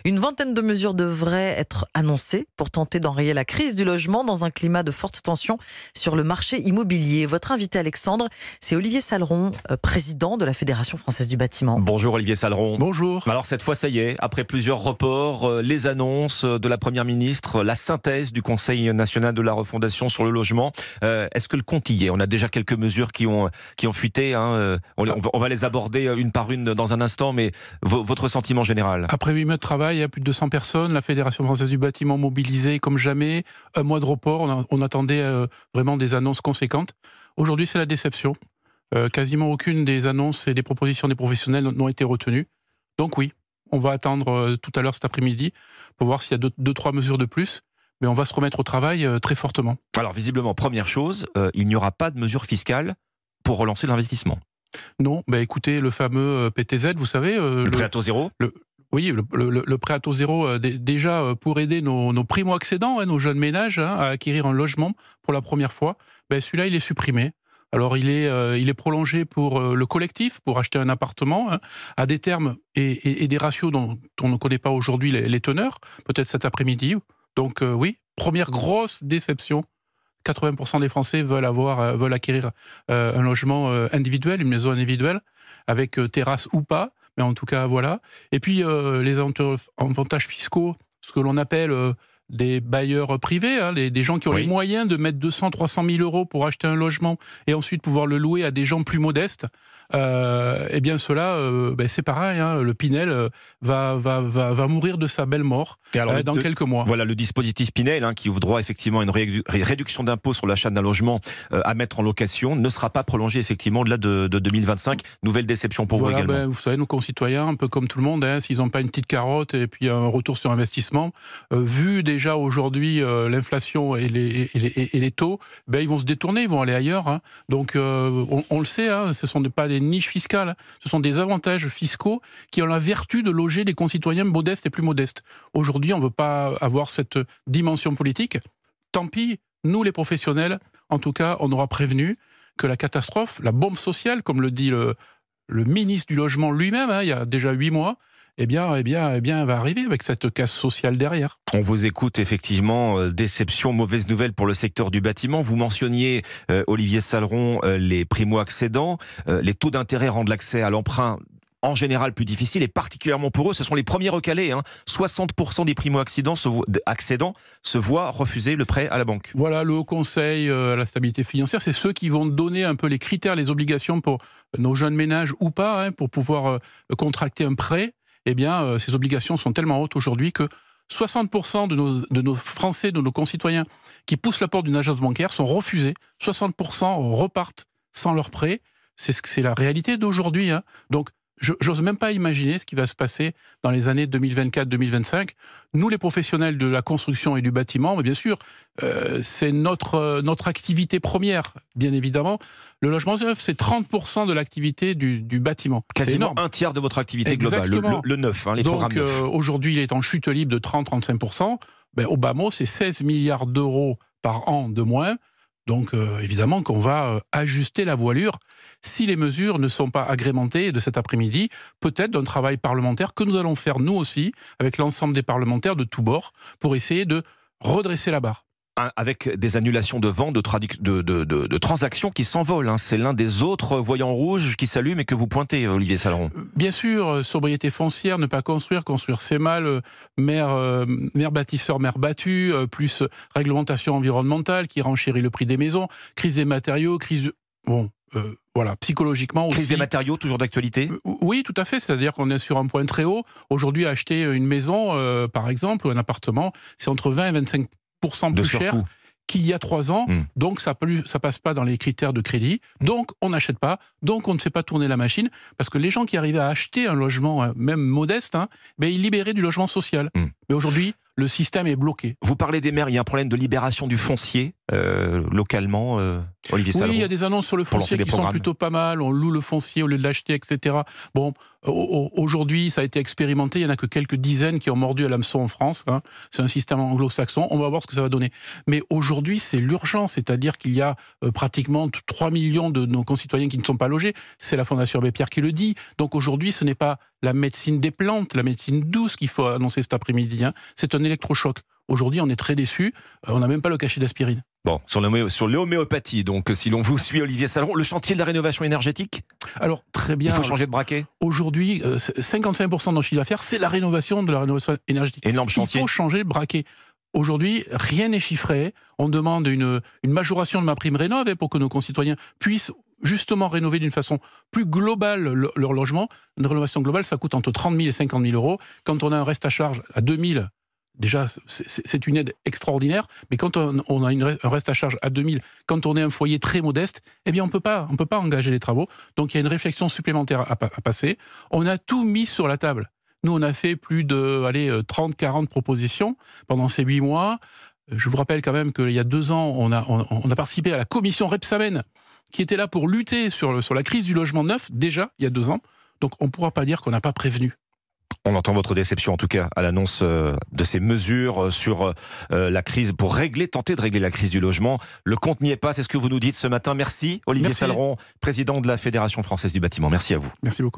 Une vingtaine de mesures devraient être annoncées pour tenter d'enrayer la crise du logement dans un climat de forte tension sur le marché immobilier. Votre invité Alexandre, c'est Olivier Saleron, président de la Fédération française du bâtiment. Bonjour Olivier Saleron. Bonjour. Alors cette fois, ça y est, après plusieurs reports, les annonces de la Première ministre, la synthèse du Conseil national de la refondation sur le logement. Est-ce que le compte y est? On a déjà quelques mesures qui ont fuité. On va les aborder une par une dans un instant, mais votre sentiment général? Après 8 mois de travail, il y a plus de 200 personnes, la Fédération française du bâtiment mobilisée comme jamais, un mois de report, on attendait vraiment des annonces conséquentes. Aujourd'hui, c'est la déception. Quasiment aucune des annonces et des propositions des professionnels n'ont été retenues. Donc oui, on va attendre tout à l'heure cet après-midi pour voir s'il y a 2-3 mesures de plus. Mais on va se remettre au travail très fortement. Alors visiblement, première chose, il n'y aura pas de mesures fiscales pour relancer l'investissement. Non, écoutez, le fameux PTZ, vous savez... le prêt à taux zéro. Oui, le prêt à taux zéro, déjà pour aider nos primo-accédants, nos jeunes ménages à acquérir un logement pour la première fois, celui-là, il est supprimé. Alors, il est prolongé pour le collectif, pour acheter un appartement, à des termes et des ratios dont on ne connaît pas aujourd'hui les teneurs, peut-être cet après-midi. Donc oui, première grosse déception. 80% des Français veulent acquérir un logement individuel, une maison individuelle, avec terrasse ou pas. Mais en tout cas, voilà. Et puis, les avantages fiscaux, ce que l'on appelle des bailleurs privés, des gens qui ont les moyens de mettre 200-300 000 euros pour acheter un logement et ensuite pouvoir le louer à des gens plus modestes, eh bien cela, c'est pareil, le Pinel va mourir de sa belle mort dans quelques mois. Voilà le dispositif Pinel qui ouvre droit effectivement à une réduction d'impôt sur l'achat d'un logement à mettre en location ne sera pas prolongé effectivement au-delà de 2025. Nouvelle déception pour vous également. Vous savez, nos concitoyens, un peu comme tout le monde, s'ils n'ont pas une petite carotte et puis un retour sur investissement, vu déjà aujourd'hui l'inflation et les taux, ils vont se détourner, ils vont aller ailleurs. Donc on le sait, ce ne sont pas des niches fiscales, ce sont des avantages fiscaux qui ont la vertu de loger des concitoyens modestes et plus modestes. Aujourd'hui, on ne veut pas avoir cette dimension politique. Tant pis, nous les professionnels, en tout cas, on aura prévenu que la catastrophe, la bombe sociale, comme le dit le ministre du Logement lui-même, il y a déjà 8 mois, eh bien, elle va arriver avec cette casse sociale derrière. On vous écoute effectivement, déception, mauvaise nouvelle pour le secteur du bâtiment. Vous mentionniez, Olivier Saleron, les primo-accédants. Les taux d'intérêt rendent l'accès à l'emprunt en général plus difficile et particulièrement pour eux. Ce sont les premiers recalés. 60% des primo-accédants se voient refuser le prêt à la banque. Voilà, le Haut Conseil à la stabilité financière, c'est ceux qui vont donner un peu les critères, les obligations pour nos jeunes ménages ou pas, pour pouvoir contracter un prêt. Eh bien, ces obligations sont tellement hautes aujourd'hui que 60% de nos Français, de nos concitoyens qui poussent la porte d'une agence bancaire sont refusés. 60% repartent sans leur prêt. C'est la réalité d'aujourd'hui. Donc, j'ose même pas imaginer ce qui va se passer dans les années 2024-2025. Nous, les professionnels de la construction et du bâtiment, mais bien sûr, c'est notre activité première, bien évidemment. Le logement neuf, c'est 30% de l'activité du bâtiment. Quasiment un tiers de votre activité globale, le neuf, les programmes neufs. Donc, aujourd'hui, il est en chute libre de 30-35%. Au bas mot, c'est 16 milliards d'euros par an de moins. Donc, évidemment qu'on va ajuster la voilure si les mesures ne sont pas agrémentées de cet après-midi, peut-être d'un travail parlementaire que nous allons faire nous aussi, avec l'ensemble des parlementaires de tous bords, pour essayer de redresser la barre. Avec des annulations de ventes, de transactions qui s'envolent. C'est l'un des autres voyants rouges qui s'allument et que vous pointez, Olivier Saleron. Bien sûr, sobriété foncière, ne pas construire c'est mal, maire bâtisseur, maire battu, plus réglementation environnementale qui renchérit le prix des maisons, crise des matériaux, voilà, psychologiquement aussi. Crise des matériaux, toujours d'actualité? Oui, tout à fait, c'est-à-dire qu'on est sur un point très haut. Aujourd'hui, acheter une maison, par exemple, ou un appartement, c'est entre 20 et 25% plus cher qu'il y a 3 ans, donc ça passe pas dans les critères de crédit, donc on n'achète pas, donc on ne fait pas tourner la machine, parce que les gens qui arrivaient à acheter un logement, même modeste, ils libéraient du logement social. Mais aujourd'hui, le système est bloqué. Vous parlez des maires, il y a un problème de libération du foncier localement Olivier Saleron? Oui, il y a des annonces sur le foncier qui sont plutôt pas mal. On loue le foncier au lieu de l'acheter, etc. Bon, aujourd'hui, ça a été expérimenté. Il n'y en a que quelques dizaines qui ont mordu à l'hameçon en France. Hein. C'est un système anglo-saxon. On va voir ce que ça va donner. Mais aujourd'hui, c'est l'urgence. C'est-à-dire qu'il y a pratiquement 3 millions de nos concitoyens qui ne sont pas logés. C'est la Fondation Abbé Pierre qui le dit. Donc aujourd'hui, ce n'est pas la médecine des plantes, la médecine douce qu'il faut annoncer cet après-midi. Hein. C'est un électrochoc. Aujourd'hui, on est très déçus. On n'a même pas le cachet d'aspirine. Bon, sur l'homéopathie, donc si l'on vous suit, Olivier Saleron, le chantier de la rénovation énergétique? Alors, très bien. Il faut changer de braquet? Aujourd'hui, 55% de notre chiffre d'affaires, c'est la rénovation de la rénovation énergétique. Énorme chantier. Il faut changer de braquet. Aujourd'hui, rien n'est chiffré. On demande une majoration de ma prime rénov' pour que nos concitoyens puissent justement rénover d'une façon plus globale leur logement. Une rénovation globale, ça coûte entre 30 000 et 50 000 euros. Quand on a un reste à charge à 2 000, déjà, c'est une aide extraordinaire. Mais quand on a un reste à charge à 2 000, quand on est un foyer très modeste, eh bien, on peut pas engager les travaux. Donc, il y a une réflexion supplémentaire à passer. On a tout mis sur la table. Nous, on a fait plus de 30-40 propositions pendant ces 8 mois. Je vous rappelle quand même qu'il y a 2 ans, on a participé à la commission Rebsamen, qui était là pour lutter sur la crise du logement neuf, déjà, il y a 2 ans. Donc, on ne pourra pas dire qu'on n'a pas prévenu. On entend votre déception, en tout cas, à l'annonce de ces mesures sur la crise, pour tenter de régler la crise du logement. Le compte n'y est pas, c'est ce que vous nous dites ce matin. Merci, Olivier Saleron, président de la Fédération française du bâtiment. Merci à vous. Merci beaucoup.